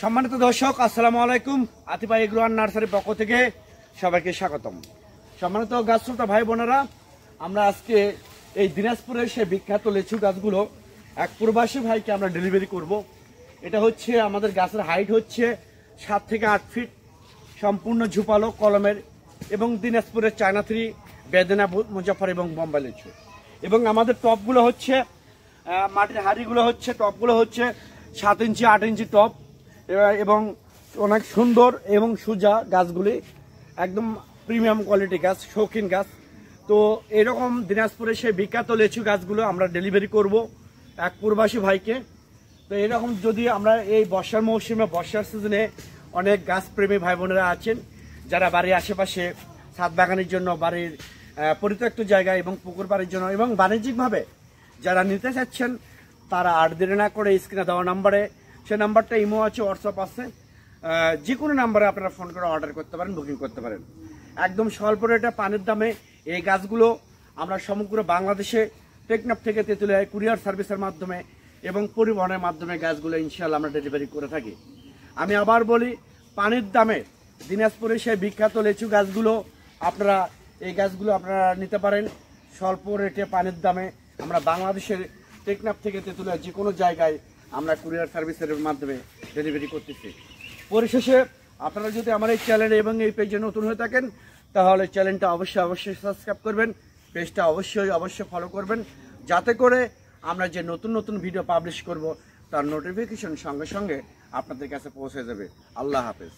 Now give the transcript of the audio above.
সম্মানিত দর্শক, আসসালামু আলাইকুম। আতিফা এগ্রো অ্যান্ড নার্সারির পক্ষ থেকে সবাইকে স্বাগতম। সম্মানিত গাছ শ্রোতা ভাই বোনেরা, আমরা আজকে এই দিনাজপুরের সেই বিখ্যাত লিচু গাছগুলো এক প্রবাসী ভাইকে আমরা ডেলিভারি করব। এটা হচ্ছে আমাদের গাছের হাইট হচ্ছে 7 থেকে 8 ফিট, সম্পূর্ণ ঝুপালো কলমের, এবং দিনাজপুরের চায়না থ্রি, বেদেনা, মুজাফর এবং বোম্বাই লিচু। এবং আমাদের টপগুলো হচ্ছে মাটির হাঁড়িগুলো হচ্ছে, টপগুলো হচ্ছে 7 ইঞ্চি 8 ইঞ্চি টপ, এবং অনেক সুন্দর এবং সোজা গাছগুলি, একদম প্রিমিয়াম কোয়ালিটি গাছ, শৌখিন গাছ। তো এরকম দিনাজপুরে সেই বিখ্যাত লিচু গাছগুলো আমরা ডেলিভারি করব এক প্রবাসী ভাইকে। তো এরকম যদি আমরা এই বর্ষার মৌসুমে, বর্ষার সিজনে অনেক গাছপ্রেমী ভাই বোনেরা আছেন যারা বাড়ির আশেপাশে ছাদ বাগানের জন্য, বাড়ির পরিত্যক্ত জায়গা এবং পুকুর বাড়ির জন্য এবং বাণিজ্যিকভাবে যারা নিতে চাচ্ছেন, তারা আর দেরি না করে স্ক্রিনে দেওয়া নাম্বারে, সে নাম্বারটা ইমো আছে, হোয়াটসঅ্যাপ আছে, যে কোনো নাম্বারে আপনারা ফোন করে অর্ডার করতে পারেন, বুকিং করতে পারেন। একদম স্বল্প রেটে পানির দামে এই গাছগুলো আমরা সমগ্র বাংলাদেশে টেকনাফ থেকে তেঁতুলিয়ায় কুরিয়ার সার্ভিসের মাধ্যমে এবং পরিবহনের মাধ্যমে গাছগুলো ইনশাআল্লাহ আমরা ডেলিভারি করে থাকি। আমি আবার বলি, পানির দামে দিনাজপুরে সেই বিখ্যাত লিচু গাছগুলো আপনারা, এই গাছগুলো আপনারা নিতে পারেন স্বল্প রেটে পানির দামে। আমরা বাংলাদেশের টেকনাফ থেকে তেঁতুলিয়া যে কোনো জায়গায় আমরা কুরিয়ার সার্ভিসের মাধ্যমে ডেলিভারি করতেছি। পরিশেষে আপনারা যদি আমার এই চ্যানেলে এবং এই পেজে নতুন হয়ে থাকেন, তাহলে চ্যানেলটা অবশ্যই সাবস্ক্রাইব করবেন, পেজটা অবশ্যই ফলো করবেন, যাতে করে আমরা যে নতুন ভিডিও পাবলিশ করব তার নোটিফিকেশন সঙ্গে সঙ্গে আপনাদের কাছে পৌঁছে যাবে। আল্লাহ হাফেজ।